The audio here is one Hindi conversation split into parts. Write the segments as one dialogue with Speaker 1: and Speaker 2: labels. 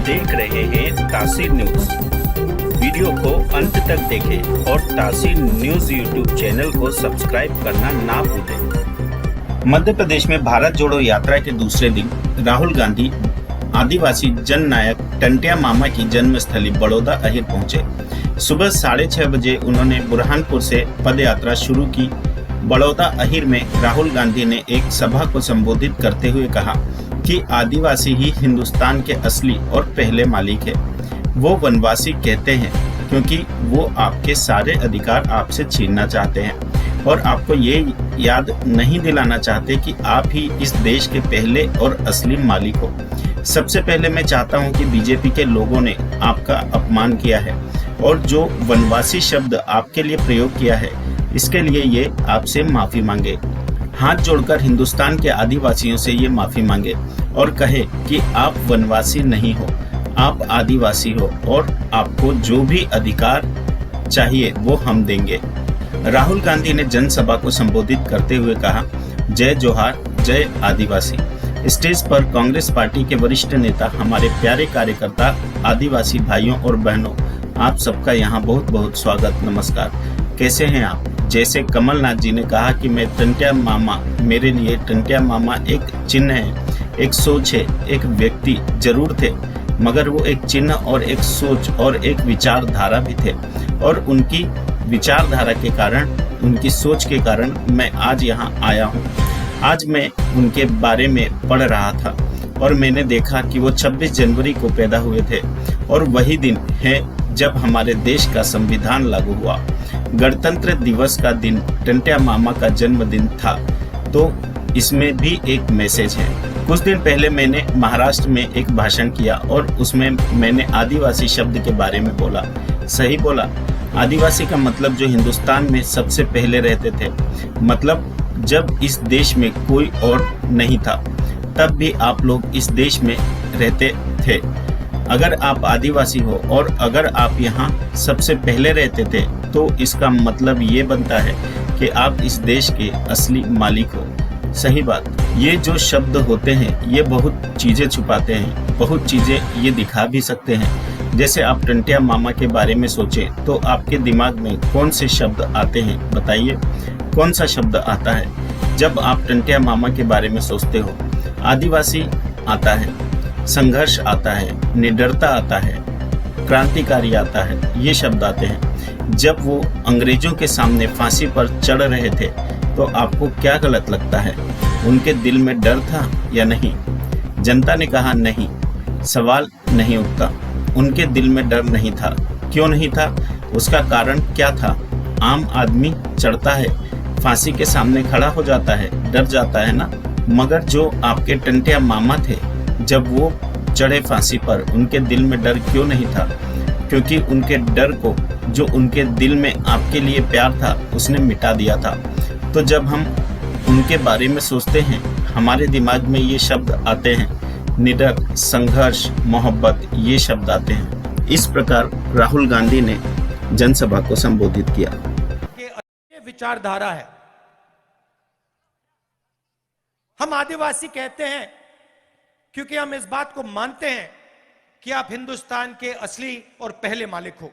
Speaker 1: देख रहे हैं तासीर न्यूज। वीडियो को अंत तक देखें और तासीर न्यूज यूट्यूब चैनल को सब्सक्राइब करना ना भूलें। मध्य प्रदेश में भारत जोड़ो यात्रा के दूसरे दिन राहुल गांधी आदिवासी जन नायक टंट्या मामा की जन्मस्थली बड़ौदा अहिर पहुंचे। सुबह 6:30 बजे उन्होंने बुरहानपुर से पद यात्रा शुरू की। बड़ौदा अहिर में राहुल गांधी ने एक सभा को संबोधित करते हुए कहा कि आदिवासी ही हिंदुस्तान के असली और पहले मालिक है। वो वनवासी कहते हैं क्योंकि वो आपके सारे अधिकार आपसे छीनना चाहते हैं और आपको ये याद नहीं दिलाना चाहते कि आप ही इस देश के पहले और असली मालिक हो। सबसे पहले मैं चाहता हूं कि बीजेपी के लोगों ने आपका अपमान किया है और जो वनवासी शब्द आपके लिए प्रयोग किया है इसके लिए ये आपसे माफी मांगे। हाथ जोड़कर हिंदुस्तान के आदिवासियों से ये माफी मांगे और कहे कि आप वनवासी नहीं हो, आप आदिवासी हो और आपको जो भी अधिकार चाहिए वो हम देंगे। राहुल गांधी ने जनसभा को संबोधित करते हुए कहा, जय जोहार, जय आदिवासी। स्टेज पर कांग्रेस पार्टी के वरिष्ठ नेता, हमारे प्यारे कार्यकर्ता, आदिवासी भाइयों और बहनों, आप सबका यहाँ बहुत बहुत स्वागत, नमस्कार। कैसे हैं आप? जैसे कमलनाथ जी ने कहा कि मैं टंट्या मामा, मेरे लिए टंट्या मामा एक चिन्ह है, एक सोच है, एक व्यक्ति जरूर थे, मगर वो एक चिन्ह और एक सोच और एक विचारधारा भी थे। और उनकी विचारधारा के कारण, उनकी सोच के कारण मैं आज यहाँ आया हूँ। आज मैं उनके बारे में पढ़ रहा था और मैंने देखा कि वो 26 जनवरी को पैदा हुए थे और वही दिन है जब हमारे देश का संविधान लागू हुआ। गणतंत्र दिवस का दिन टंट्या मामा का जन्मदिन था, तो इसमें भी एक मैसेज है। कुछ दिन पहले मैंने महाराष्ट्र में एक भाषण किया और उसमें मैंने आदिवासी शब्द के बारे में बोला। सही बोला। आदिवासी का मतलब जो हिंदुस्तान में सबसे पहले रहते थे, मतलब जब इस देश में कोई और नहीं था तब भी आप लोग इस देश में रहते थे। अगर आप आदिवासी हो और अगर आप यहाँ सबसे पहले रहते थे तो इसका मतलब ये बनता है कि आप इस देश के असली मालिक हो। सही बात। ये जो शब्द होते हैं ये बहुत चीजें छुपाते हैं, बहुत चीजें ये दिखा भी सकते हैं। जैसे आप टंट्या मामा के बारे में सोचें तो आपके दिमाग में कौन से शब्द आते हैं? बताइए, कौन सा शब्द आता है जब आप टंट्या मामा के बारे में सोचते हो? आदिवासी आता है, संघर्ष आता है, निडरता आता है, क्रांतिकारी आता है, ये शब्द आते हैं। जब वो अंग्रेजों के सामने फांसी पर चढ़ रहे थे तो आपको क्या गलत लगता है? उनके दिल में डर था या नहीं? जनता ने कहा नहीं। सवाल नहीं उठता। उनके दिल में डर नहीं था। क्यों नहीं था? उसका कारण क्या था? आम आदमी चढ़ता है, फांसी के सामने खड़ा हो जाता है, डर जाता है ना। मगर जो आपके टंट्या मामा थे, जब वो चढ़े फांसी पर, उनके दिल में डर क्यों नहीं था? क्योंकि उनके डर को, जो उनके दिल में आपके लिए प्यार था, उसने मिटा दिया था। तो जब हम उनके बारे में सोचते हैं हमारे दिमाग में ये शब्द आते हैं, निडर, संघर्ष, मोहब्बत, ये शब्द आते हैं। इस प्रकार राहुल गांधी ने जनसभा को संबोधित किया।
Speaker 2: ये विचारधारा है। हम आदिवासी कहते हैं क्योंकि हम इस बात को मानते हैं कि आप हिंदुस्तान के असली और पहले मालिक हो।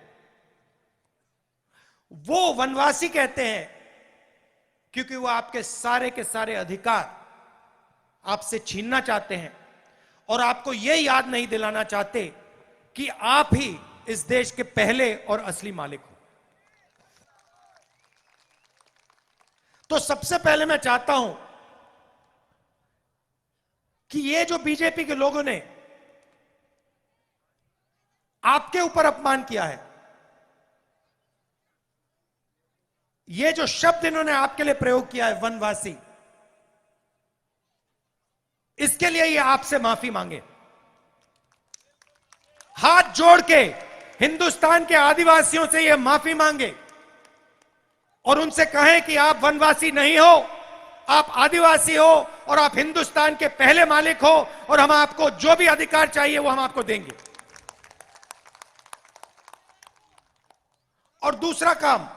Speaker 2: वो वनवासी कहते हैं क्योंकि वो आपके सारे के सारे अधिकार आपसे छीनना चाहते हैं और आपको यह याद नहीं दिलाना चाहते कि आप ही इस देश के पहले और असली मालिक हो। तो सबसे पहले मैं चाहता हूं कि ये जो बीजेपी के लोगों ने आपके ऊपर अपमान किया है, ये जो शब्द इन्होंने आपके लिए प्रयोग किया है, वनवासी, इसके लिए ये आपसे माफी मांगे। हाथ जोड़ के हिंदुस्तान के आदिवासियों से ये माफी मांगे और उनसे कहें कि आप वनवासी नहीं हो, आप आदिवासी हो और आप हिंदुस्तान के पहले मालिक हो और हम आपको जो भी अधिकार चाहिए वो हम आपको देंगे। और दूसरा काम,